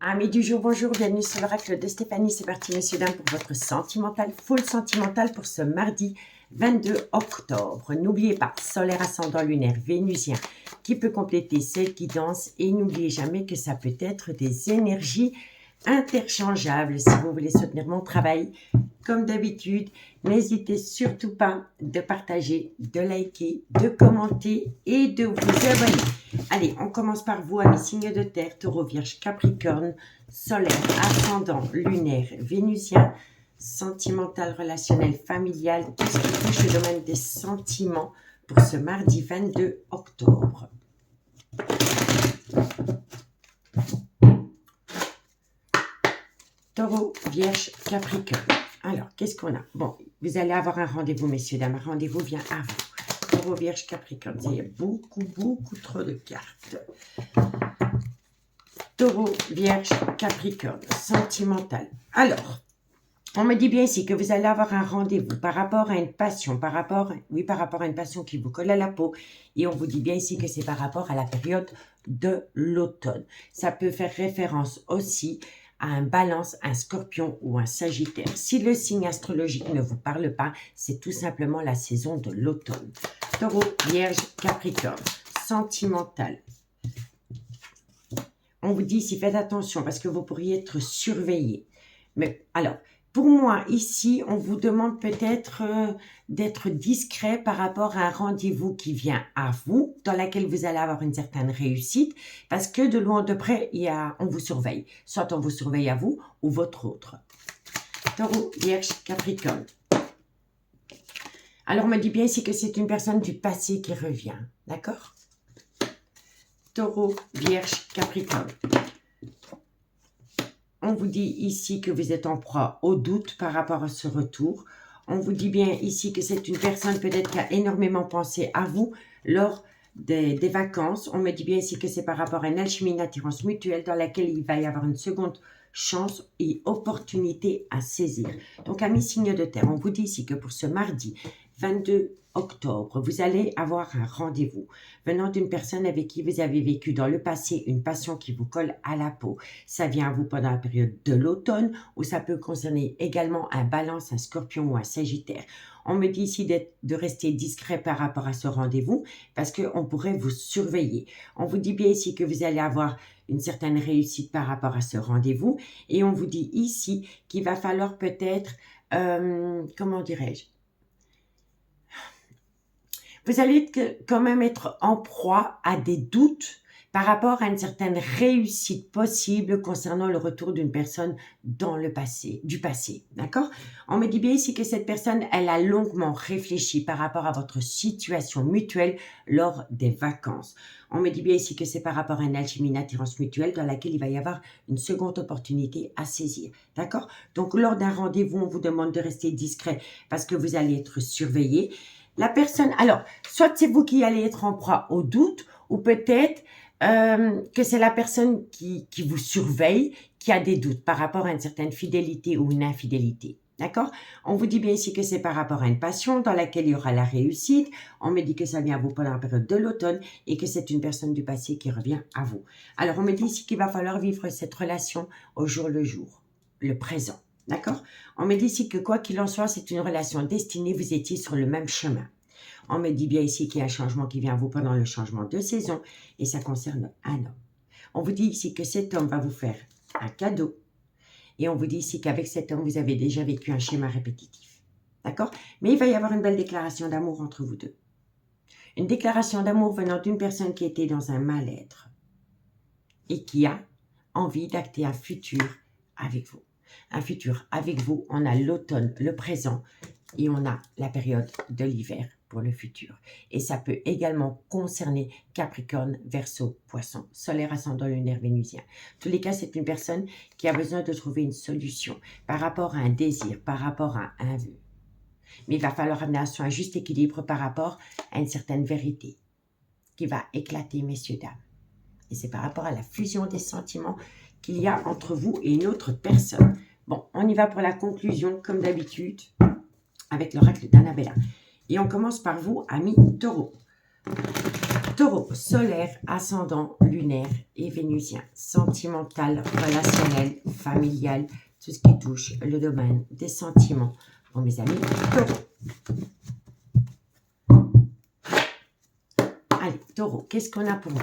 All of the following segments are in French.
Amis du jour, bonjour, bienvenue sur l'oracle de Stéphanie. C'est parti, messieurs, dames, pour votre sentimental, full sentimental pour ce mardi 22 octobre. N'oubliez pas, solaire ascendant lunaire vénusien qui peut compléter celle qui danse. Et n'oubliez jamais que ça peut être des énergies interchangeables. Si vous voulez soutenir mon travail, comme d'habitude, n'hésitez surtout pas de partager, de liker, de commenter et de vous abonner. Allez, on commence par vous, amis signes de terre, taureau, vierge, capricorne, solaire, ascendant, lunaire, vénusien, sentimental, relationnel, familial, tout ce qui touche le domaine des sentiments pour ce mardi 22 octobre. Taureau, vierge, capricorne. Alors, qu'est-ce qu'on a? Bon, vous allez avoir un rendez-vous, messieurs, dames. Un rendez-vous vient à vous. Taureau, vierge, capricorne. Il y a beaucoup trop de cartes. Taureau, vierge, capricorne. Sentimental. Alors, on me dit bien ici que vous allez avoir un rendez-vous par rapport à une passion, par rapport à une passion qui vous colle à la peau. Et on vous dit bien ici que c'est par rapport à la période de l'automne. Ça peut faire référence aussi à un balance, un scorpion ou un sagittaire. Si le signe astrologique ne vous parle pas, c'est tout simplement la saison de l'automne. Taureau, vierge, capricorne, sentimental. On vous dit ici, faites attention parce que vous pourriez être surveillé. Mais alors, pour moi, ici, on vous demande peut-être d'être discret par rapport à un rendez-vous qui vient à vous, dans lequel vous allez avoir une certaine réussite, parce que de loin de près, on vous surveille. Soit on vous surveille à vous ou votre autre. Taureau, vierge, capricorne. Alors, on me dit bien ici que c'est une personne du passé qui revient. D'accord? Taureau, vierge, capricorne. On vous dit ici que vous êtes en proie au doute par rapport à ce retour. On vous dit bien ici que c'est une personne peut-être qui a énormément pensé à vous lors des vacances. On me dit bien ici que c'est par rapport à une alchimie, une attirance mutuelle dans laquelle il va y avoir une seconde chance et opportunité à saisir. Donc, amis signes de terre, on vous dit ici que pour ce mardi 22 octobre, vous allez avoir un rendez-vous venant d'une personne avec qui vous avez vécu dans le passé une passion qui vous colle à la peau. Ça vient à vous pendant la période de l'automne ou ça peut concerner également un balance, un scorpion ou un sagittaire. On me dit ici de rester discret par rapport à ce rendez-vous parce qu'on pourrait vous surveiller. On vous dit bien ici que vous allez avoir une certaine réussite par rapport à ce rendez-vous et on vous dit ici qu'il va falloir peut-être, comment dirais-je, vous allez quand même être en proie à des doutes par rapport à une certaine réussite possible concernant le retour d'une personne dans le passé, du passé, d'accord? On me dit bien ici que cette personne, elle a longuement réfléchi par rapport à votre situation mutuelle lors des vacances. On me dit bien ici que c'est par rapport à une alchimie, une attirance mutuelle dans laquelle il va y avoir une seconde opportunité à saisir, d'accord? Donc, lors d'un rendez-vous, on vous demande de rester discret parce que vous allez être surveillé. La personne, alors, soit c'est vous qui allez être en proie au doute, ou peut-être que c'est la personne qui vous surveille, qui a des doutes par rapport à une certaine fidélité ou une infidélité. D'accord? On vous dit bien ici que c'est par rapport à une passion dans laquelle il y aura la réussite. On me dit que ça vient à vous pendant la période de l'automne et que c'est une personne du passé qui revient à vous. Alors, on me dit ici qu'il va falloir vivre cette relation au jour le jour, le présent. D'accord? On me dit ici que quoi qu'il en soit, c'est une relation destinée, vous étiez sur le même chemin. On me dit bien ici qu'il y a un changement qui vient à vous pendant le changement de saison et ça concerne un homme. On vous dit ici que cet homme va vous faire un cadeau et on vous dit ici qu'avec cet homme, vous avez déjà vécu un schéma répétitif. D'accord? Mais il va y avoir une belle déclaration d'amour entre vous deux. Une déclaration d'amour venant d'une personne qui était dans un mal-être et qui a envie d'acter un futur avec vous. Un futur avec vous, on a l'automne, le présent et on a la période de l'hiver pour le futur. Et ça peut également concerner Capricorne, Verseau, Poisson, solaire, ascendant, lunaire, vénusien. En tous les cas, c'est une personne qui a besoin de trouver une solution par rapport à un désir, par rapport à un vœu. Mais il va falloir amener un juste équilibre par rapport à une certaine vérité qui va éclater, messieurs, dames. Et c'est par rapport à la fusion des sentiments qu'il y a entre vous et une autre personne. Bon, on y va pour la conclusion, comme d'habitude, avec l'oracle d'Annabella. Et on commence par vous, amis taureaux. Taureau, solaire, ascendant, lunaire et vénusien. Sentimental, relationnel, familial, tout ce qui touche le domaine des sentiments. Pour mes amis taureaux. Allez, taureau, qu'est-ce qu'on a pour vous?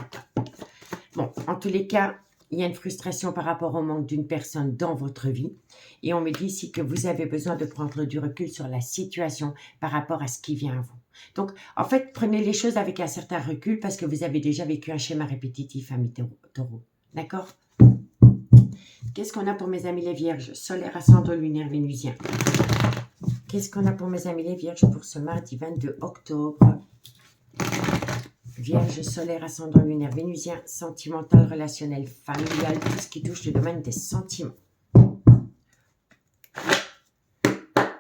Bon, en tous les cas, il y a une frustration par rapport au manque d'une personne dans votre vie. Et on me dit ici que vous avez besoin de prendre du recul sur la situation par rapport à ce qui vient à vous. Donc, en fait, prenez les choses avec un certain recul parce que vous avez déjà vécu un schéma répétitif, amis taureau. D'accord? Qu'est-ce qu'on a pour mes amis les vierges? Solaire, ascendant, lunaire, vénusien. Qu'est-ce qu'on a pour mes amis les vierges pour ce mardi 22 octobre? Vierge, solaire, ascendant, lunaire, vénusien, sentimental, relationnel, familial, tout ce qui touche le domaine des sentiments.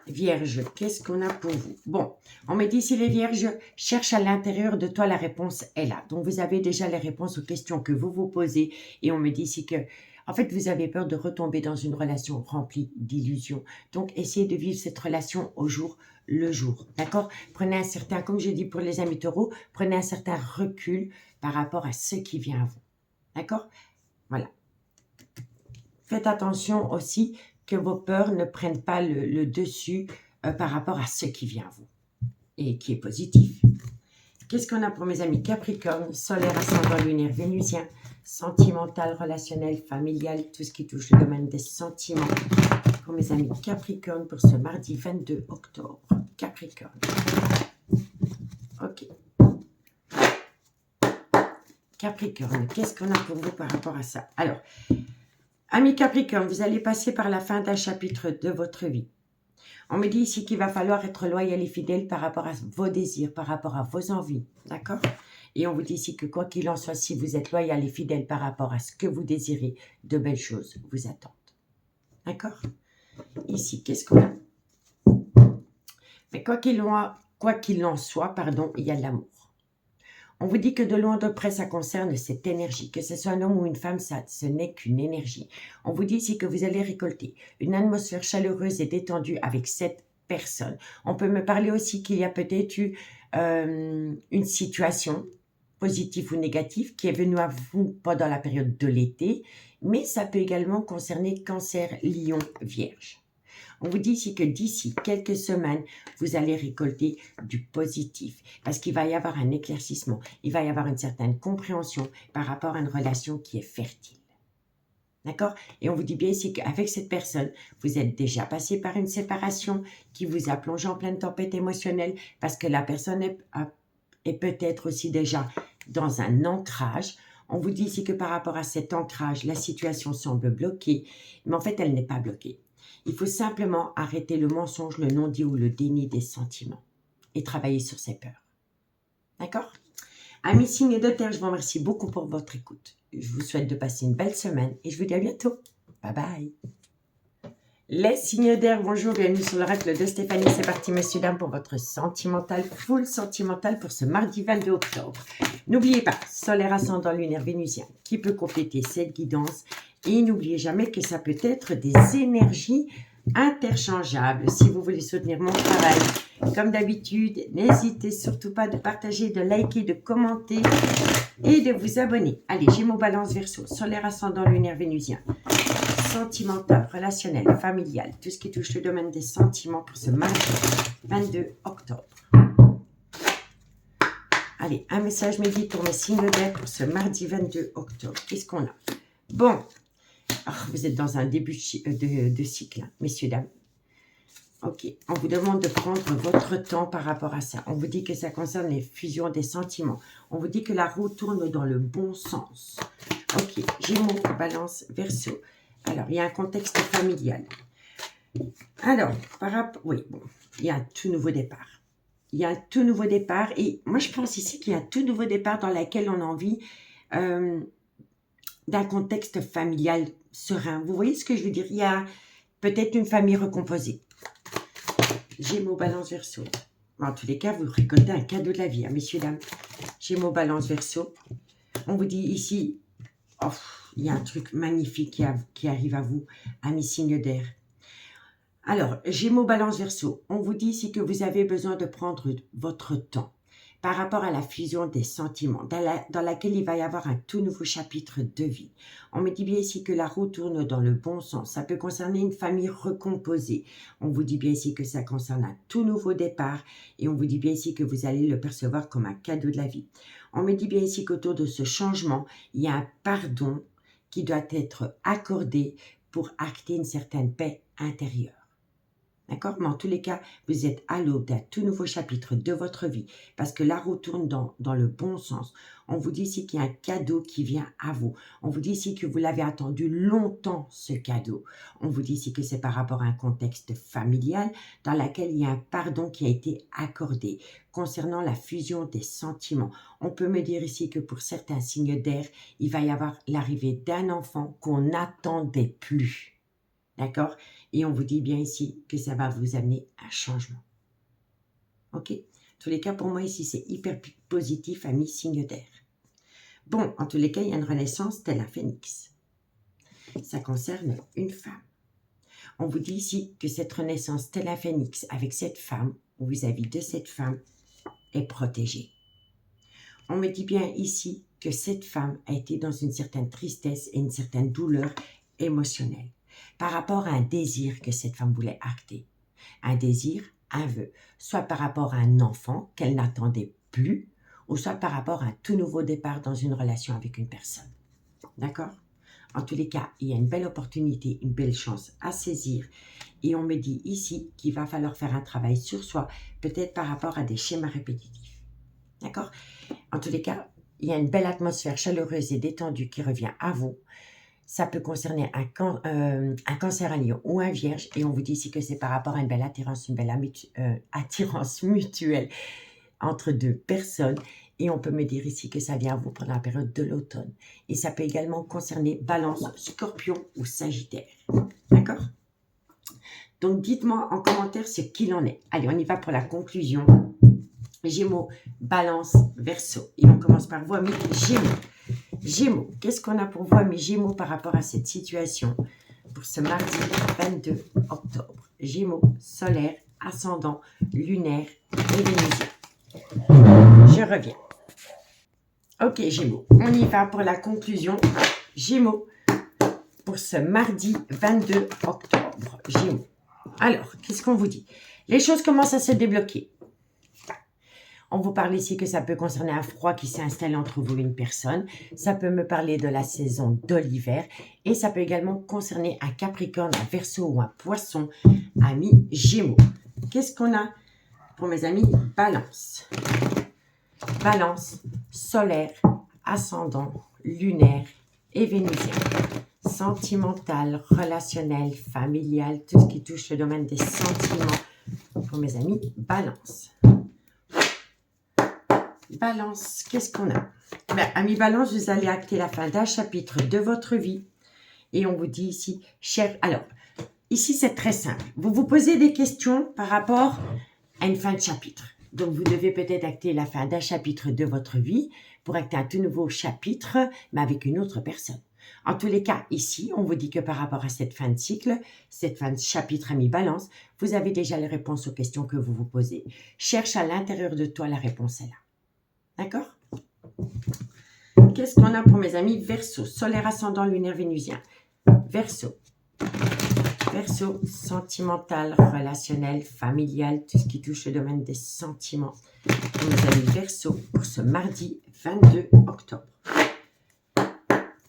Vierge, qu'est-ce qu'on a pour vous? Bon, on me dit si les vierges cherchent à l'intérieur de toi, la réponse est là. Donc, vous avez déjà les réponses aux questions que vous vous posez. Et on me dit ici que, en fait, vous avez peur de retomber dans une relation remplie d'illusions. Donc, essayez de vivre cette relation au jour le jour. D'accord? Prenez un certain, comme je dis pour les amis taureaux, prenez un certain recul par rapport à ce qui vient à vous. D'accord? Voilà. Faites attention aussi que vos peurs ne prennent pas le dessus par rapport à ce qui vient à vous et qui est positif. Qu'est-ce qu'on a pour mes amis Capricorne, solaire, ascendant, lunaire, vénusien, sentimental, relationnel, familial, tout ce qui touche le domaine des sentiments. Pour mes amis Capricorne pour ce mardi 22 octobre. Capricorne. Ok. Capricorne, qu'est-ce qu'on a pour vous par rapport à ça? Alors, amis Capricorne, vous allez passer par la fin d'un chapitre de votre vie. On me dit ici qu'il va falloir être loyal et fidèle par rapport à vos désirs, par rapport à vos envies. D'accord? Et on vous dit ici que quoi qu'il en soit, si vous êtes loyal et fidèle par rapport à ce que vous désirez, de belles choses vous attendent. D'accord? Ici, qu'est-ce qu'on a? Mais quoi qu'il en soit, pardon, il y a de l'amour. On vous dit que de loin de près, ça concerne cette énergie. Que ce soit un homme ou une femme, ça, ce n'est qu'une énergie. On vous dit ici que vous allez récolter une atmosphère chaleureuse et détendue avec cette personne. On peut me parler aussi qu'il y a peut-être eu une situation positive ou négative qui est venue à vous pendant la période de l'été, mais ça peut également concerner Cancer, Lion, Vierge. On vous dit ici que d'ici quelques semaines, vous allez récolter du positif parce qu'il va y avoir un éclaircissement, il va y avoir une certaine compréhension par rapport à une relation qui est fertile. D'accord? Et on vous dit bien ici qu'avec cette personne, vous êtes déjà passé par une séparation qui vous a plongé en pleine tempête émotionnelle parce que la personne est peut-être aussi déjà dans un ancrage. On vous dit ici que par rapport à cet ancrage, la situation semble bloquée, mais en fait, elle n'est pas bloquée. Il faut simplement arrêter le mensonge, le non-dit ou le déni des sentiments et travailler sur ses peurs. D'accord? Amis signes de terre, je vous remercie beaucoup pour votre écoute. Je vous souhaite de passer une belle semaine et je vous dis à bientôt. Bye bye. Les signes d'air, bonjour, bienvenue sur l'oracle de Stéphanie. C'est parti, messieurs, dames, pour votre sentimental, full sentimental pour ce mardi 22 octobre. N'oubliez pas, solaire, ascendant, lunaire, vénusien, qui peut compléter cette guidance. Et n'oubliez jamais que ça peut être des énergies interchangeables. Si vous voulez soutenir mon travail, comme d'habitude, n'hésitez surtout pas de partager, de liker, de commenter et de vous abonner. Allez, Gémeaux, Balance, Verseau, solaire, ascendant, lunaire, vénusien. Sentimental, relationnel, familial, tout ce qui touche le domaine des sentiments pour ce mardi 22 octobre. Allez, un message midi pour mes signes d'air pour ce mardi 22 octobre. Qu'est-ce qu'on a? Bon, vous êtes dans un début de cycle, hein, messieurs, dames. Ok, on vous demande de prendre votre temps par rapport à ça. On vous dit que ça concerne les fusions des sentiments. On vous dit que la roue tourne dans le bon sens. Ok, Gémeaux, Balance, Verseau. Alors, il y a un contexte familial. Alors, oui, bon, il y a un tout nouveau départ. Il y a un tout nouveau départ. Et moi, je pense ici qu'il y a un tout nouveau départ dans lequel on a envie d'un contexte familial serein. Vous voyez ce que je veux dire? Il y a peut-être une famille recomposée. Gémeaux, Balance, Verseau. En tous les cas, vous récoltez un cadeau de la vie, hein, messieurs, dames. Gémeaux, Balance, Verseau. On vous dit ici... Oh, il y a un truc magnifique qui arrive à vous, amis signes d'air. Alors, Gémeaux, Balance, Verseau, on vous dit ici que vous avez besoin de prendre votre temps par rapport à la fusion des sentiments, dans laquelle il va y avoir un tout nouveau chapitre de vie. On me dit bien ici que la roue tourne dans le bon sens. Ça peut concerner une famille recomposée. On vous dit bien ici que ça concerne un tout nouveau départ et on vous dit bien ici que vous allez le percevoir comme un cadeau de la vie. On me dit bien ici qu'autour de ce changement, il y a un pardon qui doit être accordé pour acter une certaine paix intérieure. D'accord? Mais en tous les cas, vous êtes à l'aube d'un tout nouveau chapitre de votre vie parce que la roue tourne dans le bon sens. On vous dit ici qu'il y a un cadeau qui vient à vous. On vous dit ici que vous l'avez attendu longtemps, ce cadeau. On vous dit ici que c'est par rapport à un contexte familial dans lequel il y a un pardon qui a été accordé concernant la fusion des sentiments. On peut me dire ici que pour certains signes d'air, il va y avoir l'arrivée d'un enfant qu'on n'attendait plus. D'accord? Et on vous dit bien ici que ça va vous amener un changement. Ok? En tous les cas, pour moi ici, c'est hyper positif, ami signe d'air. Bon, en tous les cas, il y a une renaissance tel un phénix. Ça concerne une femme. On vous dit ici que cette renaissance tel un phénix avec cette femme, ou vis-à-vis de cette femme, est protégée. On me dit bien ici que cette femme a été dans une certaine tristesse et une certaine douleur émotionnelle par rapport à un désir que cette femme voulait acter. Un désir, un vœu, soit par rapport à un enfant qu'elle n'attendait plus, ou soit par rapport à un tout nouveau départ dans une relation avec une personne. D'accord? En tous les cas, il y a une belle opportunité, une belle chance à saisir. Et on me dit ici qu'il va falloir faire un travail sur soi, peut-être par rapport à des schémas répétitifs. D'accord? En tous les cas, il y a une belle atmosphère chaleureuse et détendue qui revient à vous. Ça peut concerner un cancer à lion ou un vierge. Et on vous dit ici que c'est par rapport à une belle attirance, une belle attirance mutuelle entre deux personnes. Et on peut me dire ici que ça vient à vous pendant la période de l'automne. Et ça peut également concerner Balance, Scorpion ou Sagittaire. D'accord? Donc, dites-moi en commentaire ce qu'il en est. Allez, on y va pour la conclusion. Gémeaux, Balance, Verseau. Et on commence par vous, amis Gémeaux. Gémeaux, qu'est-ce qu'on a pour vous, amis Gémeaux, par rapport à cette situation pour ce mardi 22 octobre? Gémeaux, solaire, ascendant, lunaire et vénusien. Je reviens. Ok, Gémeaux, on y va pour la conclusion. Gémeaux, pour ce mardi 22 octobre. Gémeaux. Alors, qu'est-ce qu'on vous dit? Les choses commencent à se débloquer. On vous parle ici que ça peut concerner un froid qui s'est installé entre vous et une personne. Ça peut me parler de la saison de l'hiver. Et ça peut également concerner un Capricorne, un Verseau ou un Poisson, amis Gémeaux. Qu'est-ce qu'on a pour mes amis Balance? Balance, solaire, ascendant, lunaire et vénusien. Sentimental, relationnel, familial, tout ce qui touche le domaine des sentiments pour mes amis Balance. Balance, qu'est-ce qu'on a? Amis Balance, vous allez acter la fin d'un chapitre de votre vie. Et on vous dit ici, cher... Alors, ici c'est très simple. Vous vous posez des questions par rapport à une fin de chapitre. Donc, vous devez peut-être acter la fin d'un chapitre de votre vie pour acter un tout nouveau chapitre, mais avec une autre personne. En tous les cas, ici, on vous dit que par rapport à cette fin de cycle, cette fin de chapitre amis Balance, vous avez déjà les réponses aux questions que vous vous posez. Cherche à l'intérieur de toi, la réponse est là. D'accord? Qu'est-ce qu'on a pour mes amis Verseau, solaire, ascendant, lunaire, vénusien. Verseau. Verseau, sentimental, relationnel, familial, tout ce qui touche le domaine des sentiments. Pour mes amis Verseau, pour ce mardi 22 octobre.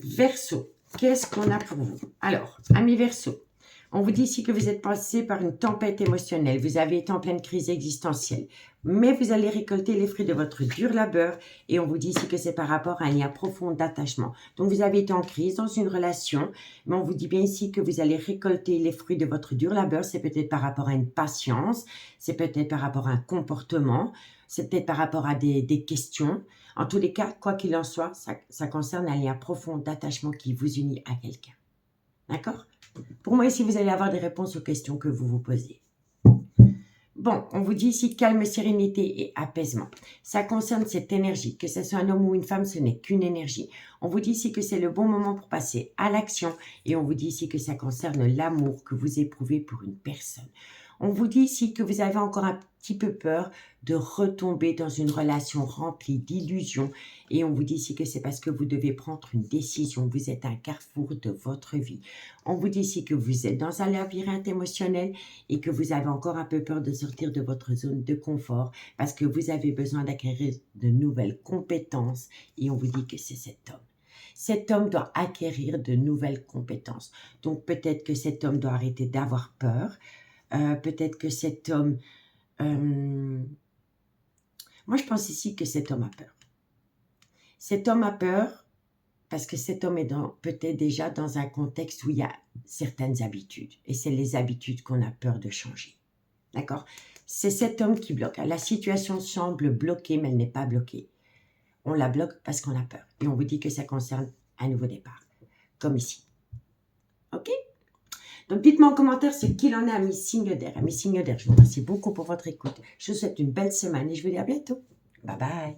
Verseau, qu'est-ce qu'on a pour vous? Alors, amis Verseau, on vous dit ici que vous êtes passé par une tempête émotionnelle, vous avez été en pleine crise existentielle, mais vous allez récolter les fruits de votre dur labeur et on vous dit ici que c'est par rapport à un lien profond d'attachement. Donc, vous avez été en crise dans une relation, mais on vous dit bien ici que vous allez récolter les fruits de votre dur labeur. C'est peut-être par rapport à une patience, c'est peut-être par rapport à un comportement, c'est peut-être par rapport à des questions. En tous les cas, quoi qu'il en soit, ça concerne un lien profond d'attachement qui vous unit à quelqu'un. D'accord? Pour moi, ici, vous allez avoir des réponses aux questions que vous vous posez. Bon, on vous dit ici calme, sérénité et apaisement. Ça concerne cette énergie. Que ce soit un homme ou une femme, ce n'est qu'une énergie. On vous dit ici que c'est le bon moment pour passer à l'action. Et on vous dit ici que ça concerne l'amour que vous éprouvez pour une personne. On vous dit ici que vous avez encore un petit peu peur de retomber dans une relation remplie d'illusions. Et on vous dit ici que c'est parce que vous devez prendre une décision. Vous êtes à un carrefour de votre vie. On vous dit ici que vous êtes dans un labyrinthe émotionnel et que vous avez encore un peu peur de sortir de votre zone de confort parce que vous avez besoin d'acquérir de nouvelles compétences. Et on vous dit que c'est cet homme. Cet homme doit acquérir de nouvelles compétences. Donc peut-être que cet homme doit arrêter d'avoir peur. Peut-être que cet homme... moi, je pense ici que cet homme a peur. Cet homme a peur parce que cet homme est peut-être déjà dans un contexte où il y a certaines habitudes. Et c'est les habitudes qu'on a peur de changer. D'accord? C'est cet homme qui bloque. La situation semble bloquée, mais elle n'est pas bloquée. On la bloque parce qu'on a peur. Et on vous dit que ça concerne un nouveau départ. Comme ici. OK? Donc, dites-moi en commentaire ce qu'il en est à mes signes d'air. À mes signes d'air, je vous remercie beaucoup pour votre écoute. Je vous souhaite une belle semaine et je vous dis à bientôt. Bye bye.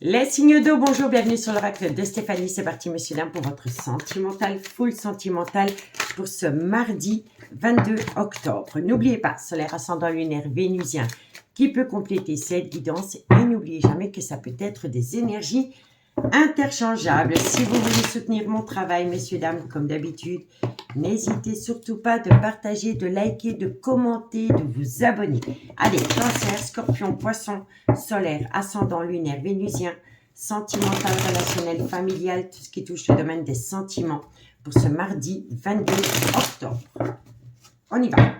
Les signes d'eau, bonjour, bienvenue sur l'oracle de Stéphanie. C'est parti, monsieur, dames, pour votre sentimental, full sentimental pour ce mardi 22 octobre. N'oubliez pas, solaire, ascendant lunaire, vénusien, qui peut compléter cette guidance. Et n'oubliez jamais que ça peut être des énergies interchangeables. Si vous voulez soutenir mon travail, messieurs, dames, comme d'habitude, n'hésitez surtout pas de partager, de liker, de commenter, de vous abonner. Allez, Cancer, Scorpion, Poisson, solaire, ascendant lunaire, vénusien, sentimental, relationnel, familial, tout ce qui touche le domaine des sentiments pour ce mardi 22 octobre. On y va.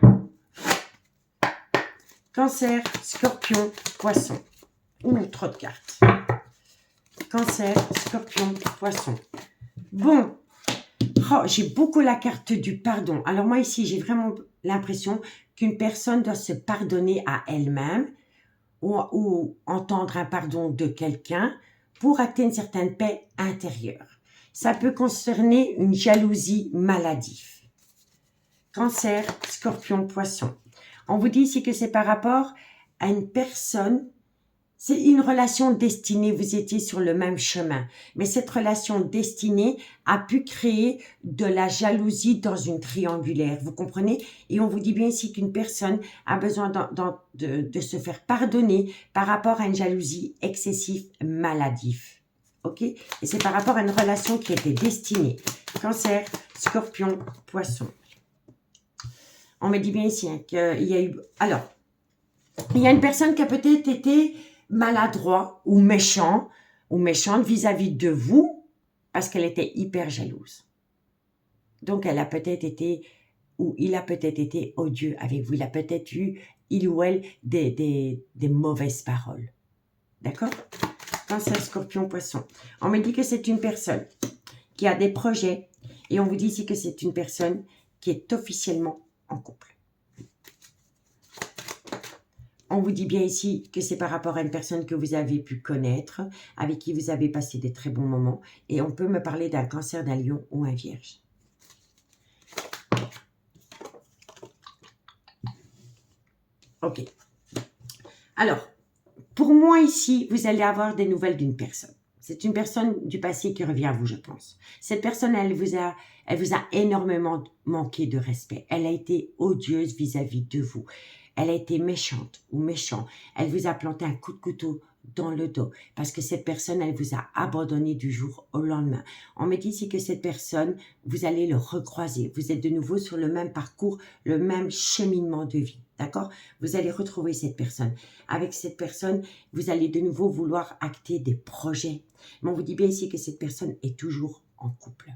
Cancer, Scorpion, Poisson. Ouh, trop de cartes. Cancer, Scorpion, Poisson. Bon, oh, j'ai beaucoup la carte du pardon. Alors moi ici, j'ai vraiment l'impression qu'une personne doit se pardonner à elle-même ou entendre un pardon de quelqu'un pour acter une certaine paix intérieure. Ça peut concerner une jalousie maladive. Cancer, Scorpion, Poisson. On vous dit ici que c'est par rapport à une personne. C'est une relation destinée, vous étiez sur le même chemin. Mais cette relation destinée a pu créer de la jalousie dans une triangulaire, vous comprenez? Et on vous dit bien ici qu'une personne a besoin de se faire pardonner par rapport à une jalousie excessive maladive. OK? Et c'est par rapport à une relation qui était destinée. Cancer, Scorpion, Poisson. On me dit bien ici hein, qu'il y a eu... Alors, il y a une personne qui a peut-être été maladroit ou méchant ou méchante vis-à-vis de vous parce qu'elle était hyper jalouse. Donc, elle a peut-être été ou il a peut-être été odieux avec vous. Il a peut-être eu, il ou elle, des mauvaises paroles. D'accord? Cancer, Scorpion, Poisson. On me dit que c'est une personne qui a des projets et on vous dit ici que c'est une personne qui est officiellement en couple. On vous dit bien ici que c'est par rapport à une personne que vous avez pu connaître, avec qui vous avez passé des très bons moments. Et on peut me parler d'un Cancer, d'un Lion ou un Vierge. Ok. Alors, pour moi ici, vous allez avoir des nouvelles d'une personne. C'est une personne du passé qui revient à vous, je pense. Cette personne, elle vous a énormément manqué de respect. Elle a été odieuse vis-à-vis de vous. Elle a été méchante ou méchant. Elle vous a planté un coup de couteau dans le dos parce que cette personne, elle vous a abandonné du jour au lendemain. On me dit ici que cette personne, vous allez le recroiser. Vous êtes de nouveau sur le même parcours, le même cheminement de vie. D'accord? Vous allez retrouver cette personne. Avec cette personne, vous allez de nouveau vouloir acter des projets. Mais on vous dit bien ici que cette personne est toujours en couple.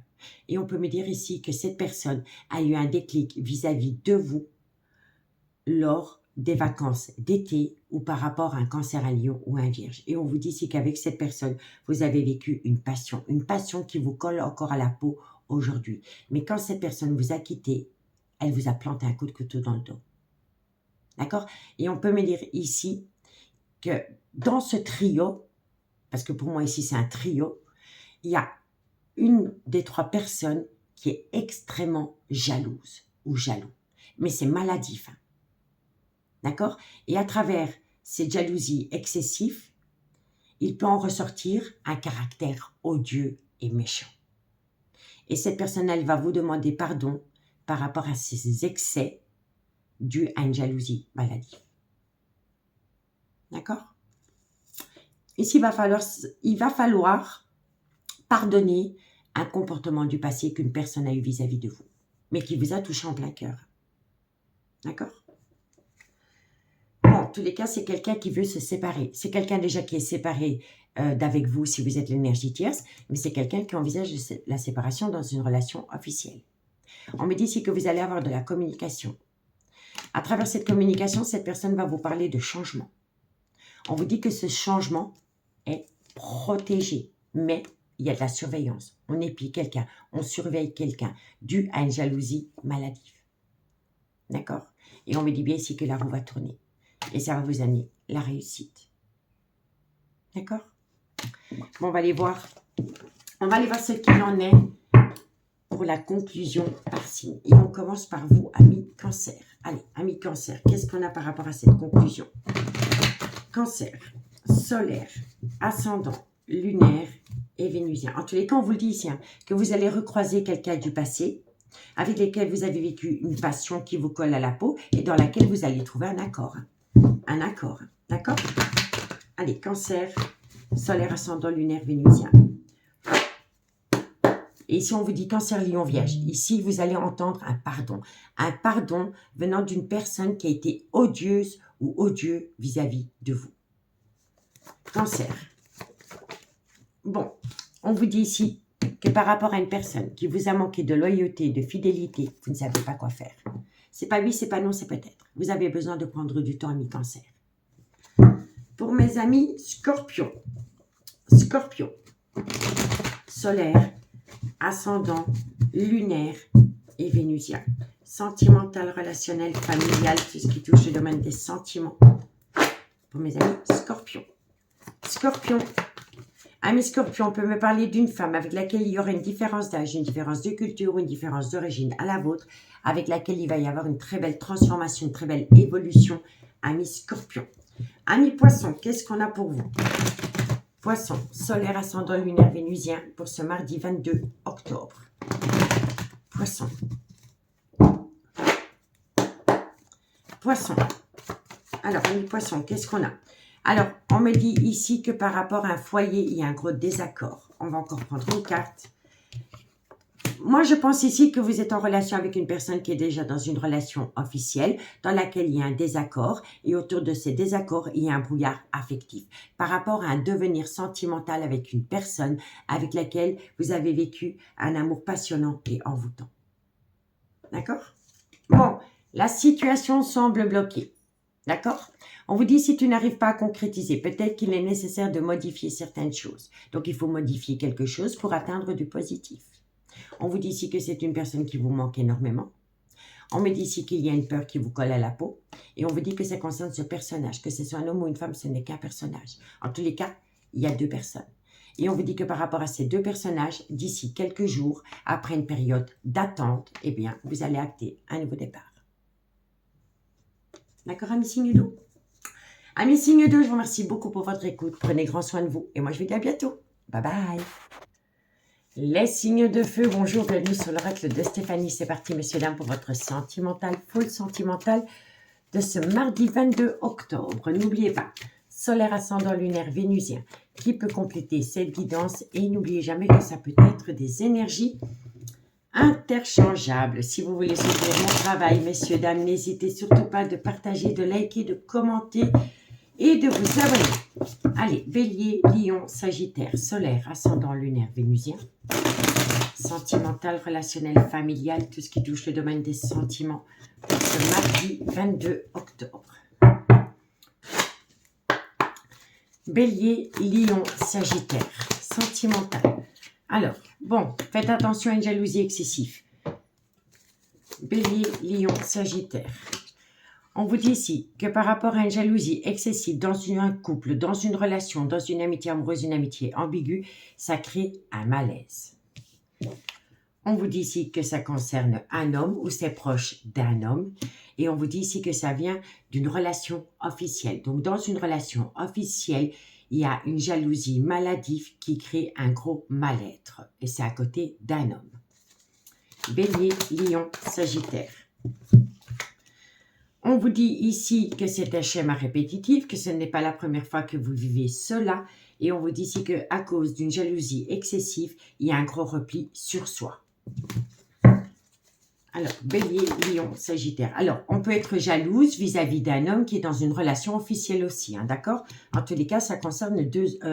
Et on peut me dire ici que cette personne a eu un déclic vis-à-vis de vous lors des vacances d'été ou par rapport à un Cancer, un Lion ou un Vierge. Et on vous dit ici qu'avec cette personne, vous avez vécu une passion qui vous colle encore à la peau aujourd'hui. Mais quand cette personne vous a quitté, elle vous a planté un coup de couteau dans le dos. D'accord? Et on peut me dire ici que dans ce trio, parce que pour moi ici c'est un trio, il y a une des trois personnes qui est extrêmement jalouse ou jaloux. Mais c'est maladif. Hein. D'accord? Et à travers cette jalousie excessive, il peut en ressortir un caractère odieux et méchant. Et cette personne, elle va vous demander pardon par rapport à ses excès due à une jalousie maladive. D'accord? Ici, il va falloir pardonner un comportement du passé qu'une personne a eu vis-à-vis de vous, mais qui vous a touché en plein cœur. D'accord? Bon, en tous les cas, c'est quelqu'un qui veut se séparer. C'est quelqu'un déjà qui est séparé d'avec vous si vous êtes l'énergie tierce, mais c'est quelqu'un qui envisage la séparation dans une relation officielle. On me dit ici que vous allez avoir de la communication. À travers cette communication, cette personne va vous parler de changement. On vous dit que ce changement est protégé, mais il y a de la surveillance. On épie quelqu'un, on surveille quelqu'un, dû à une jalousie maladive. D'accord? Et on me dit bien ici que la roue va tourner. Et ça va vous amener la réussite. D'accord? Bon, on va aller voir. On va aller voir ce qu'il en est pour la conclusion par signe. Et on commence par vous, amis Cancer. Allez, amis Cancer, qu'est-ce qu'on a par rapport à cette conclusion? Cancer, solaire, ascendant, lunaire et vénusien. En tous les cas, on vous le dit ici, hein, que vous allez recroiser quelqu'un du passé avec lequel vous avez vécu une passion qui vous colle à la peau et dans laquelle vous allez trouver un accord. Un accord, d'accord? Allez, Cancer, solaire, ascendant, lunaire, vénusien. Et ici, on vous dit Cancer, Lion, Vierge. Ici, vous allez entendre un pardon. Un pardon venant d'une personne qui a été odieuse ou odieux vis-à-vis de vous. Cancer. Bon, on vous dit ici que par rapport à une personne qui vous a manqué de loyauté, de fidélité, vous ne savez pas quoi faire. C'est pas oui, c'est pas non, c'est peut-être. Vous avez besoin de prendre du temps, amis Cancer. Pour mes amis Scorpion. Scorpion. Solaire, ascendant, lunaire et vénusien. Sentimental, relationnel, familial, tout ce qui touche le domaine des sentiments. Pour mes amis Scorpion. Scorpion. Ami Scorpion, on peut me parler d'une femme avec laquelle il y aura une différence d'âge, une différence de culture, une différence d'origine à la vôtre, avec laquelle il va y avoir une très belle transformation, une très belle évolution. Ami Scorpion. Ami Poisson, qu'est-ce qu'on a pour vous? Poisson, solaire, ascendant, lunaire, vénusien pour ce mardi 22 octobre. Poisson. Poisson. Alors, ami Poisson, qu'est-ce qu'on a? Alors, on me dit ici que par rapport à un foyer, il y a un gros désaccord. On va encore prendre une carte. Moi, je pense ici que vous êtes en relation avec une personne qui est déjà dans une relation officielle, dans laquelle il y a un désaccord, et autour de ces désaccords, il y a un brouillard affectif. Par rapport à un devenir sentimental avec une personne avec laquelle vous avez vécu un amour passionnant et envoûtant. D'accord? Bon, la situation semble bloquée. D'accord? On vous dit si tu n'arrives pas à concrétiser, peut-être qu'il est nécessaire de modifier certaines choses. Donc, il faut modifier quelque chose pour atteindre du positif. On vous dit ici que c'est une personne qui vous manque énormément. On me dit ici qu'il y a une peur qui vous colle à la peau. Et on vous dit que ça concerne ce personnage. Que ce soit un homme ou une femme, ce n'est qu'un personnage. En tous les cas, il y a deux personnes. Et on vous dit que par rapport à ces deux personnages, d'ici quelques jours, après une période d'attente, eh bien, vous allez acter un nouveau départ. D'accord, amis signe d'eau? Amis signe d'eau, je vous remercie beaucoup pour votre écoute. Prenez grand soin de vous. Et moi, je vous dis à bientôt. Bye bye. Les signes de feu, bonjour, bienvenue sur l'oracle de Stéphanie. C'est parti, messieurs, dames, pour votre sentimental, full sentimental de ce mardi 22 octobre. N'oubliez pas, solaire, ascendant, lunaire, vénusien, qui peut compléter cette guidance. Et n'oubliez jamais que ça peut être des énergies interchangeables. Si vous voulez soutenir mon travail, messieurs, dames, n'hésitez surtout pas de partager, de liker, de commenter et de vous abonner. Allez, Bélier, Lion, Sagittaire, solaire, ascendant, lunaire, vénusien. Sentimental, relationnel, familial, tout ce qui touche le domaine des sentiments pour ce mardi 22 octobre. Bélier, Lion, Sagittaire, sentimental. Alors, bon, faites attention à une jalousie excessive. Bélier, Lion, Sagittaire. On vous dit ici que par rapport à une jalousie excessive dans un couple, dans une relation, dans une amitié amoureuse, une amitié ambiguë, ça crée un malaise. On vous dit ici que ça concerne un homme ou c'est proche d'un homme. Et on vous dit ici que ça vient d'une relation officielle. Donc, dans une relation officielle, il y a une jalousie maladive qui crée un gros mal-être. Et c'est à côté d'un homme. Bélier, Lion, Sagittaire. On vous dit ici que c'est un schéma répétitif, que ce n'est pas la première fois que vous vivez cela. Et on vous dit ici qu'à cause d'une jalousie excessive, il y a un gros repli sur soi. Alors, Bélier, Lion, Sagittaire. Alors, on peut être jalouse vis-à-vis d'un homme qui est dans une relation officielle aussi, hein, d'accord? En tous les cas, ça concerne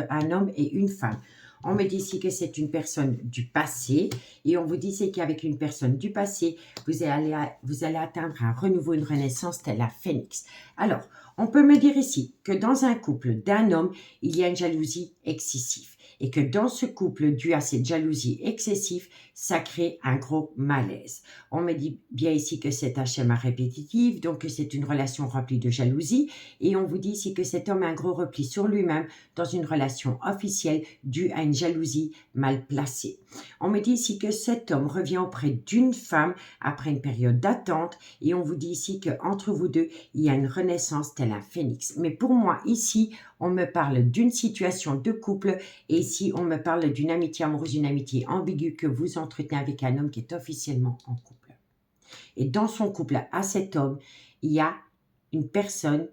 un homme et une femme. On me dit ici que c'est une personne du passé et on vous dit c'est qu'avec une personne du passé, vous allez atteindre un renouveau, une renaissance telle la phénix. Alors, on peut me dire ici que dans un couple d'un homme, il y a une jalousie excessive et que dans ce couple, dû à cette jalousie excessive, ça crée un gros malaise. On me dit bien ici que c'est un schéma répétitif, donc que c'est une relation remplie de jalousie et on vous dit ici que cet homme a un gros repli sur lui-même dans une relation officielle due à une jalousie mal placée. On me dit ici que cet homme revient auprès d'une femme après une période d'attente et on vous dit ici qu'entre vous deux, il y a une renaissance tel un phénix. Mais pour moi, ici, on me parle d'une situation de couple et ici, on me parle d'une amitié amoureuse, une amitié ambiguë que vous entretenez avec un homme qui est officiellement en couple. Et dans son couple à cet homme, il y a une personne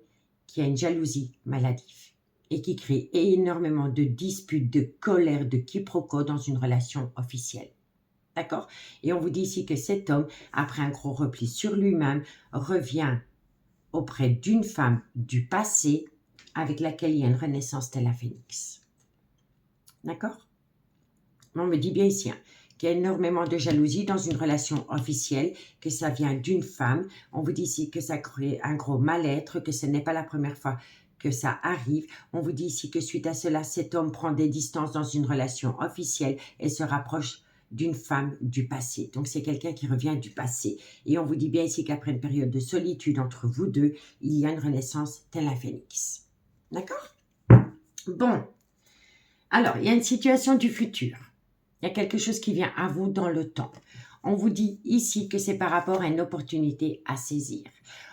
qui a une jalousie maladive et qui crée énormément de disputes, de colère, de quiproquos dans une relation officielle. D'accord? Et on vous dit ici que cet homme, après un gros repli sur lui-même, revient auprès d'une femme du passé avec laquelle il y a une renaissance telle la phénix. D'accord? On me dit bien ici qu'il y a énormément de jalousie dans une relation officielle, que ça vient d'une femme. On vous dit ici que ça crée un gros mal-être, que ce n'est pas la première fois que ça arrive. On vous dit ici que suite à cela, cet homme prend des distances dans une relation officielle et se rapproche d'une femme du passé. Donc, c'est quelqu'un qui revient du passé. Et on vous dit bien ici qu'après une période de solitude entre vous deux, il y a une renaissance telle un phénix. D'accord? Bon. Alors, il y a une situation du futur. Il y a quelque chose qui vient à vous dans le temps. On vous dit ici que c'est par rapport à une opportunité à saisir.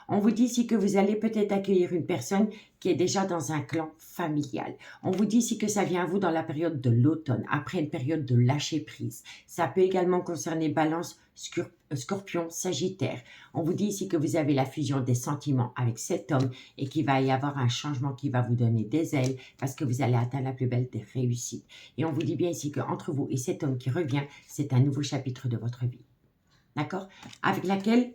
On vous dit ici que vous allez peut-être accueillir une personne qui est déjà dans un clan familial. On vous dit ici que ça vient à vous dans la période de l'automne, après une période de lâcher prise. Ça peut également concerner Balance, Scorpion, Sagittaire. On vous dit ici que vous avez la fusion des sentiments avec cet homme et qu'il va y avoir un changement qui va vous donner des ailes parce que vous allez atteindre la plus belle des réussites. Et on vous dit bien ici qu'entre vous et cet homme qui revient, c'est un nouveau chapitre de votre vie. D'accord? Avec laquelle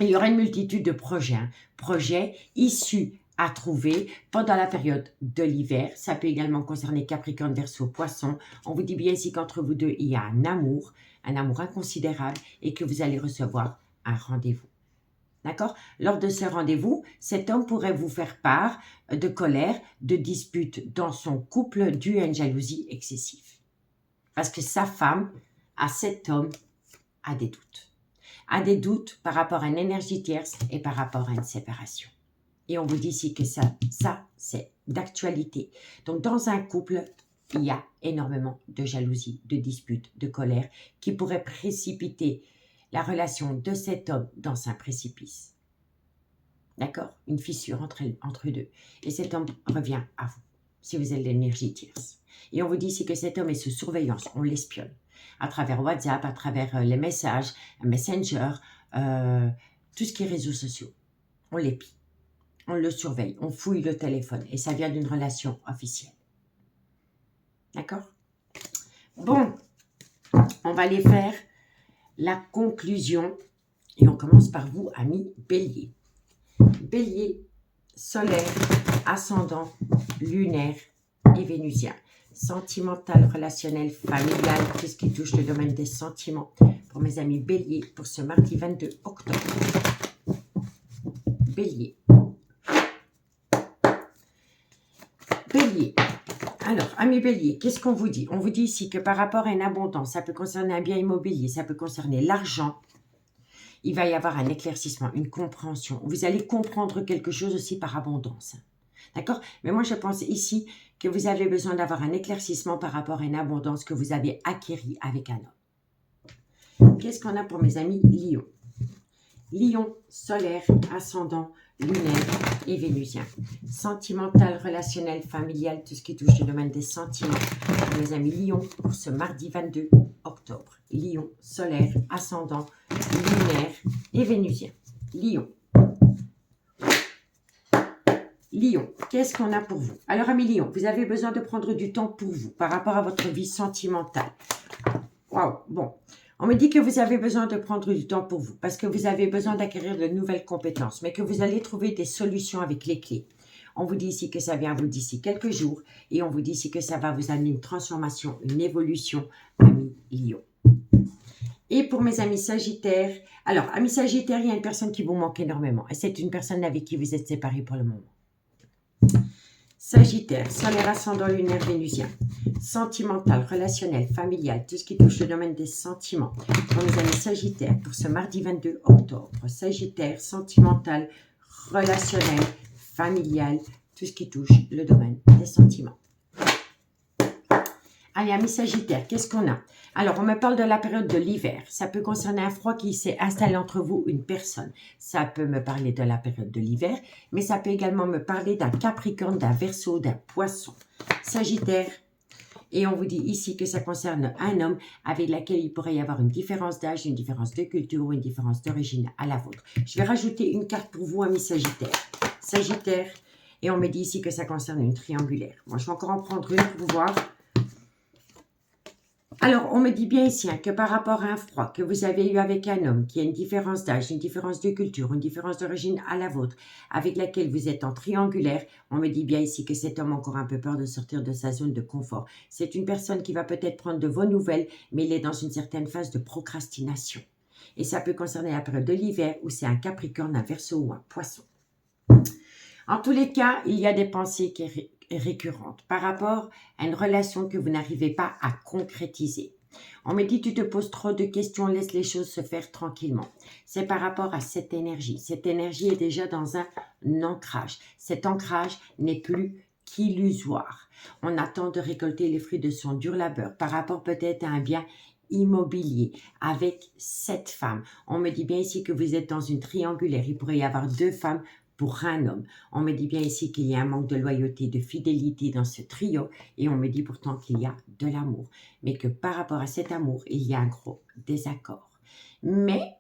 il y aura une multitude de projets. Projets issus à trouver pendant la période de l'hiver. Ça peut également concerner Capricorne, Verseau, Poisson. On vous dit bien ici qu'entre vous deux, il y a un amour inconsidérable et que vous allez recevoir un rendez-vous. D'accord? Lors de ce rendez-vous, cet homme pourrait vous faire part de colère, de disputes dans son couple dû à une jalousie excessive. Parce que sa femme, à cet homme, a des doutes. A des doutes par rapport à une énergie tierce et par rapport à une séparation. Et on vous dit ici que ça c'est d'actualité. Donc, dans un couple, il y a énormément de jalousie, de disputes, de colère qui pourraient précipiter la relation de cet homme dans un précipice. D'accord? Une fissure entre deux. Et cet homme revient à vous, si vous êtes l'énergie tierce. Et on vous dit ici que cet homme est sous surveillance, on l'espionne. À travers WhatsApp, à travers les messages, Messenger, tout ce qui est réseaux sociaux. On l'épie, on le surveille, on fouille le téléphone et ça vient d'une relation officielle. D'accord? Bon, on va aller faire la conclusion et on commence par vous, amis Bélier. Bélier, solaire, ascendant, lunaire et vénusien. Sentimental, relationnel, familial, tout ce qui touche le domaine des sentiments. Pour mes amis Bélier, pour ce mardi 22 octobre. Bélier. Bélier. Alors, amis Bélier, qu'est-ce qu'on vous dit? On vous dit ici que par rapport à une abondance, ça peut concerner un bien immobilier, ça peut concerner l'argent. Il va y avoir un éclaircissement, une compréhension. Vous allez comprendre quelque chose aussi par abondance. D'accord? Mais moi, je pense ici que vous avez besoin d'avoir un éclaircissement par rapport à une abondance que vous avez acquérie avec un homme. Qu'est-ce qu'on a pour mes amis Lion? Lion, solaire, ascendant, lunaire et vénusien. Sentimental, relationnel, familial, tout ce qui touche le domaine des sentiments. Pour mes amis Lion, pour ce mardi 22 octobre. Lion, solaire, ascendant, lunaire et vénusien. Lion. Lion, qu'est-ce qu'on a pour vous? Alors, amis Lion, vous avez besoin de prendre du temps pour vous par rapport à votre vie sentimentale. Waouh, bon. On me dit que vous avez besoin de prendre du temps pour vous parce que vous avez besoin d'acquérir de nouvelles compétences, mais que vous allez trouver des solutions avec les clés. On vous dit ici que ça vient vous d'ici quelques jours et on vous dit ici que ça va vous amener une transformation, une évolution, amis Lion. Et pour mes amis Sagittaires, alors, amis Sagittaires, il y a une personne qui vous manque énormément et c'est une personne avec qui vous êtes séparés pour le moment. Sagittaire, solaire, ascendant lunaire vénusien, sentimental, relationnel, familial, tout ce qui touche le domaine des sentiments. Pour mes amis Sagittaires, pour ce mardi 22 octobre, Sagittaire, sentimental, relationnel, familial, tout ce qui touche le domaine des sentiments. Allez, amis Sagittaires, qu'est-ce qu'on a? Alors, on me parle de la période de l'hiver. Ça peut concerner un froid qui s'est installé entre vous, une personne. Ça peut me parler de la période de l'hiver, mais ça peut également me parler d'un Capricorne, d'un Verseau, d'un Poisson. Sagittaire, et on vous dit ici que ça concerne un homme avec lequel il pourrait y avoir une différence d'âge, une différence de culture ou une différence d'origine à la vôtre. Je vais rajouter une carte pour vous, amis Sagittaires. Sagittaire, et on me dit ici que ça concerne une triangulaire. Moi, je vais encore en prendre une pour voir. Alors, on me dit bien ici que par rapport à un froid que vous avez eu avec un homme qui a une différence d'âge, une différence de culture, une différence d'origine à la vôtre, avec laquelle vous êtes en triangulaire, on me dit bien ici que cet homme a encore un peu peur de sortir de sa zone de confort. C'est une personne qui va peut-être prendre de vos nouvelles, mais il est dans une certaine phase de procrastination. Et ça peut concerner la période de l'hiver où c'est un Capricorne, un Verseau ou un Poisson. En tous les cas, il y a des pensées récurrentes par rapport à une relation que vous n'arrivez pas à concrétiser. On me dit, tu te poses trop de questions, laisse les choses se faire tranquillement. C'est par rapport à cette énergie. Cette énergie est déjà dans un ancrage. Cet ancrage n'est plus qu'illusoire. On attend de récolter les fruits de son dur labeur par rapport peut-être à un bien immobilier avec cette femme. On me dit bien ici que vous êtes dans une triangulaire. Il pourrait y avoir deux femmes pour un homme. On me dit bien ici qu'il y a un manque de loyauté, de fidélité dans ce trio et on me dit pourtant qu'il y a de l'amour. Mais que par rapport à cet amour, il y a un gros désaccord. Mais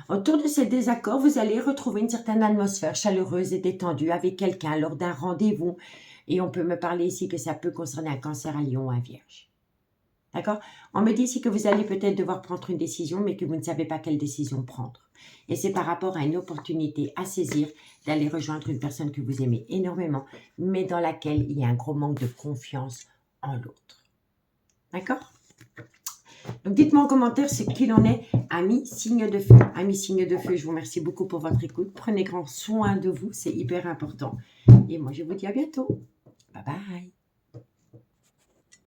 autour de ces désaccords, vous allez retrouver une certaine atmosphère chaleureuse et détendue avec quelqu'un lors d'un rendez-vous. Et on peut me parler ici que ça peut concerner un Cancer, un Lion, un Vierge. D'accord? On me dit ici que vous allez peut-être devoir prendre une décision, mais que vous ne savez pas quelle décision prendre. Et c'est par rapport à une opportunité à saisir d'aller rejoindre une personne que vous aimez énormément, mais dans laquelle il y a un gros manque de confiance en l'autre. D'accord? Donc, dites-moi en commentaire ce qu'il en est, amis signe de feu. Amis signe de feu, je vous remercie beaucoup pour votre écoute. Prenez grand soin de vous, c'est hyper important. Et moi, je vous dis à bientôt. Bye bye.